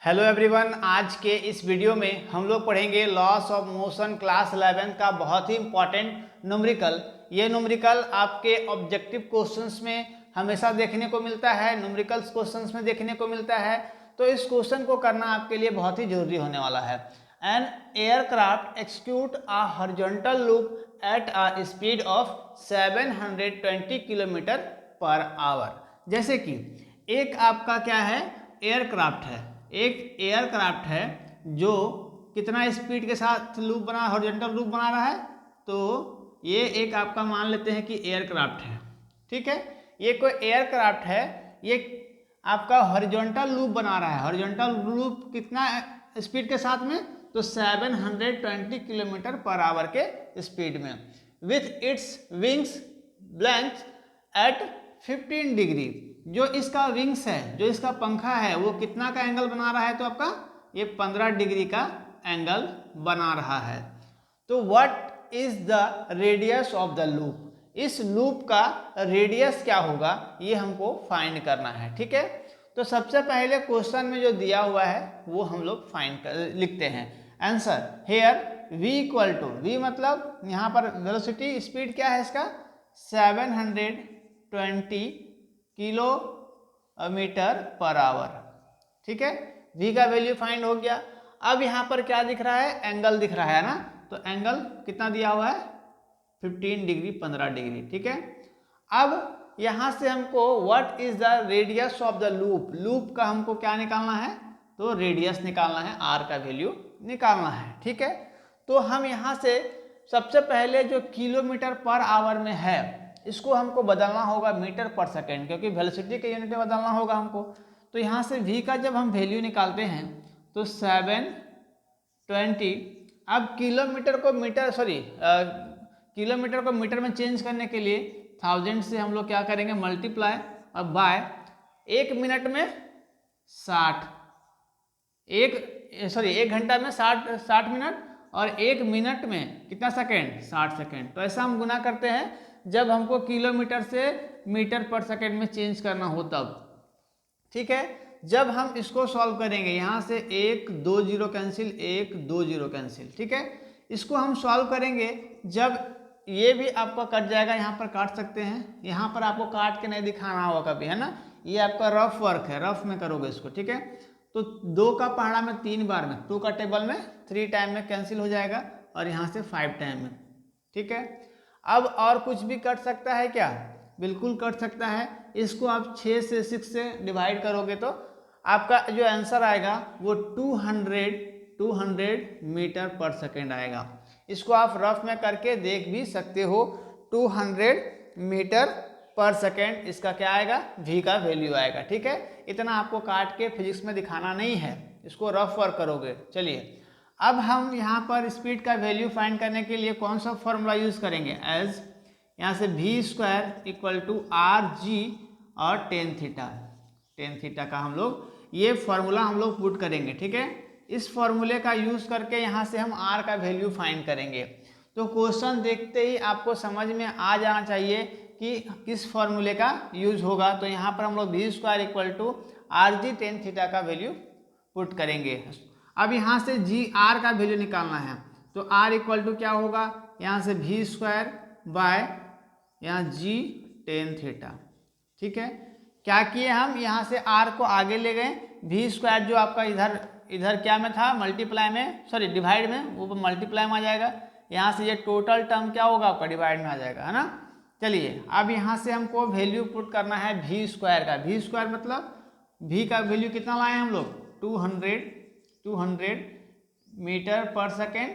Hello everyone, आज के इस वीडियो में हम लोग पढ़ेंगे लॉस ऑफ मोशन क्लास 11 का बहुत ही इंपॉर्टेंट न्यूमेरिकल। ये न्यूमेरिकल आपके ऑब्जेक्टिव क्वेश्चंस में हमेशा देखने को मिलता है, न्यूमेरिकल्स क्वेश्चंस में देखने को मिलता है। तो इस क्वेश्चन को करना आपके लिए बहुत ही जरूरी होने वाला है। An aircraft execute a horizontal loop at a speed of 720 kilometre per hour. जैसे कि एक आपका क्या है, एयरक्राफ्ट है, एक एयरक्राफ्ट है जो कितना स्पीड के साथ लूप बना, हॉरिजॉन्टल लूप बना रहा है। तो ये एक आपका मान लेते हैं कि एयरक्राफ्ट है, ठीक है। ये कोई एयरक्राफ्ट है, ये आपका हॉरिजॉन्टल लूप बना रहा है। हॉरिजॉन्टल लूप कितना स्पीड के साथ में, तो 720 किलोमीटर पर आवर के स्पीड में, with its wings blanks at 15 degree. जो इसका विंग्स है, जो इसका पंखा है, वो कितना का एंगल बना रहा है, तो आपका ये 15 डिग्री का एंगल बना रहा है। तो what is the radius of the loop, इस लूप का रेडियस क्या होगा, ये हमको फाइंड करना है, ठीक है। तो सबसे पहले क्वेश्चन में जो दिया हुआ है वो हम लोग फाइंड कर लिखते हैं। Answer here v equal to, v मतलब यहाँ पर वेलोसिटी, स्पीड क्या है इसका 720 किलोमीटर पर आवर, ठीक है। v का वैल्यू फाइंड हो गया। अब यहाँ पर क्या दिख रहा है, एंगल दिख रहा है ना। तो एंगल कितना दिया हुआ है 15 डिग्री, 15 डिग्री, ठीक है। अब यहाँ से हमको what is the radius of the loop, loop का हमको क्या निकालना है, तो रेडियस निकालना है, r का वैल्यू निकालना है, ठीक है। तो हम यहाँ से सबसे पहले जो किलोमीटर पर आवर में है इसको हमको बदलना होगा मीटर पर सेकेंड, क्योंकि वेलोसिटी के यूनिट में बदलना होगा हमको। तो यहाँ से v का जब हम वैल्यू निकालते हैं तो 720, अब किलोमीटर को मीटर, किलोमीटर को मीटर में चेंज करने के लिए 1000 से हम लोग क्या करेंगे, मल्टीप्लाई और बाय। एक मिनट में 60, एक घंटा में 60 मिनट, और एक मिनट में कितना सेकेंड, 60 सेकेंड। तो ऐसा हम गुना करते हैं जब हमको किलोमीटर से मीटर पर सेकेंड में चेंज करना हो तब, ठीक है। जब हम इसको सॉल्व करेंगे, यहाँ से 1 2 0 कैंसिल, 1 2 0 कैंसिल, ठीक है। इसको हम सॉल्व करेंगे जब ये भी आपका कट जाएगा, यहाँ पर काट सकते हैं, यहाँ पर आपको काट के नहीं दिखाना होगा कभी, है ना। ये आपका रफ वर्क है, रफ में करोगे इसको, ठीक है। तो 2 का पहाड़ा में 3 बार में, 2 का टेबल में 3 टाइम में कैंसिल हो जाएगा, और यहाँ से 5 टाइम में, ठीक है। अब और कुछ भी कट सकता है क्या, बिल्कुल कट सकता है। इसको आप 6 से 6 से डिवाइड करोगे तो आपका जो आंसर आएगा वो 200 मीटर पर सेकेंड आएगा। इसको आप रफ में करके देख भी सकते हो, 200 मीटर पर सेकेंड इसका क्या आएगा, v का वैल्यू आएगा, ठीक है। इतना आपको काट के फिजिक्स में दिखाना नहीं है, इसको रफ वर्क करोगे। चलिए अब हम यहाँ पर स्पीड का वैल्यू फाइंड करने के लिए कौन सा फॉर्मूला यूज करेंगे, एज यहाँ से v² इक्वल टू rg और टेन थीटा का हम लोग ये फॉर्मूला हम लोग पुट करेंगे, ठीक है। इस फॉर्मूले का यूज करके यहाँ से हम r का वैल्यू फाइंड करेंगे। तो क्वेश्चन देखते ही आपको समझ में आ जाना चाहिए कि किस फॉर्मूले का यूज होगा। तो यहाँ पर हम लोग v² equal to rg tan theta का वैल्यू पुट करेंगे। अब यहाँ से r का वैल्यू निकालना है, तो r इक्वल टू क्या होगा, यहाँ से v² बाय यहाँ g टेन थीटा, ठीक है। क्या किए हम, यहाँ से r को आगे ले गए, v² जो आपका इधर क्या में था, मल्टीप्लाई में, डिवाइड में, वो मल्टीप्लाई में आ जाएगा। यहाँ से ये टोटल टर्म क्या होगा आपका, डिवाइड में आ जाएगा, है ना। चलिए अब यहाँ से हमको वैल्यू पुट करना है v² का। v² मतलब v का वैल्यू कितना लाए हम लोग, 200 मीटर पर सेकेंड।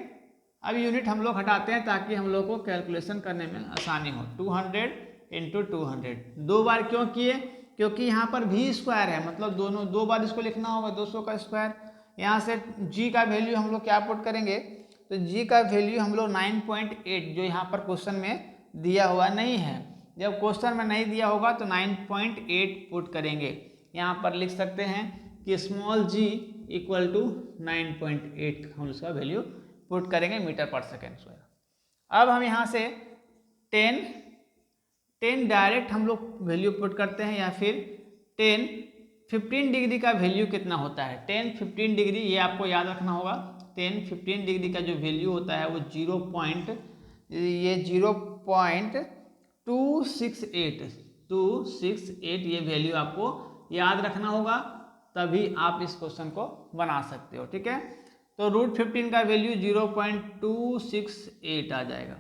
अब यूनिट हम लोग हटाते हैं ताकि हम लोग को कैलकुलेशन करने में आसानी हो। 200 इंटू 200, 2 बार क्यों किए, क्योंकि यहाँ पर v² है, मतलब दोनों 2 बार इसको लिखना होगा, 200 का स्क्वायर। यहाँ से g का वैल्यू हम लोग क्या पुट करेंगे, तो g का वैल्यू हम लोग 9.8, जो यहाँ पर क्वेश्चन में दिया हुआ नहीं है। जब क्वेश्चन में नहीं दिया होगा तो 9.8 पुट करेंगे। यहाँ पर लिख सकते हैं कि स्मॉल g इक्वल टू 9.8 हम उसका वैल्यू पुट करेंगे मीटर पर सेकेंड स्क्वायर। अब हम यहाँ से 10 डायरेक्ट हम लोग वैल्यू पुट करते हैं, या फिर 10 15 डिग्री का वैल्यू कितना होता है, 10-15 डिग्री, ये आपको याद रखना होगा। 10-15 डिग्री का जो वैल्यू होता है वो 0.268 ये वैल्यू आपको याद रखना होगा, तभी आप इस क्वेश्चन को बना सकते हो। ठीक है, तो √15 का वैल्यू 0.268 आ जाएगा।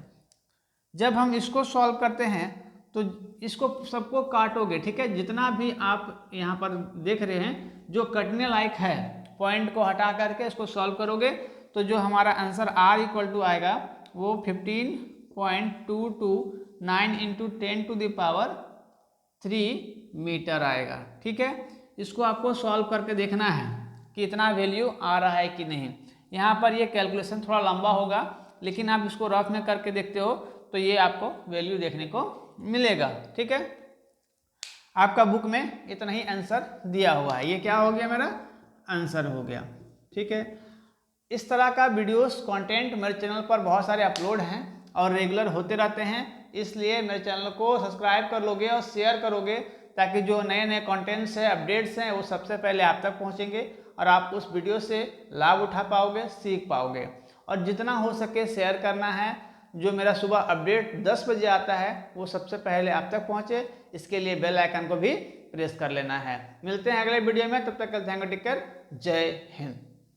जब हम इसको सॉल्व करते हैं तो इसको सबको काटोगे, ठीक है, जितना भी आप यहाँ पर देख रहे हैं जो कटने लायक है पॉइंट को हटा करके इसको सॉल्व करोगे तो जो हमारा आंसर R इक्वल टू आएगा वो 15.229 इंटू 10⁻³ मीटर आएगा। ठीक है, इसको आपको सॉल्व करके देखना है कि इतना वैल्यू आ रहा है कि नहीं। यहाँ पर ये कैलकुलेशन थोड़ा लंबा होगा, लेकिन आप इसको रफ में करके देखते हो तो ये आपको वैल्यू देखने को मिलेगा। ठीक है, आपका बुक में इतना ही आंसर दिया हुआ है, ये क्या हो गया, मेरा आंसर हो गया। ठीक है, इस तरह का वीडियोस कंटेंट मेरे चैनल पर बहुत सारे अपलोड हैं और रेगुलर होते रहते हैं, इसलिए मेरे चैनल को सब्सक्राइब कर लोगे और शेयर करोगे ताकि जो नए नए कंटेंट्स हैं, अपडेट्स हैं, वो सबसे पहले आप तक पहुंचेंगे और आप उस वीडियो से लाभ उठा पाओगे, सीख पाओगे। और जितना हो सके शेयर करना है। जो मेरा सुबह अपडेट 10 बजे आता है वो सबसे पहले आप तक पहुंचे, इसके लिए बेल आइकन को भी प्रेस कर लेना है। मिलते हैं अगले वीडियो में, तब तक के लिए थैंक यू, टेक केयर, जय हिंद।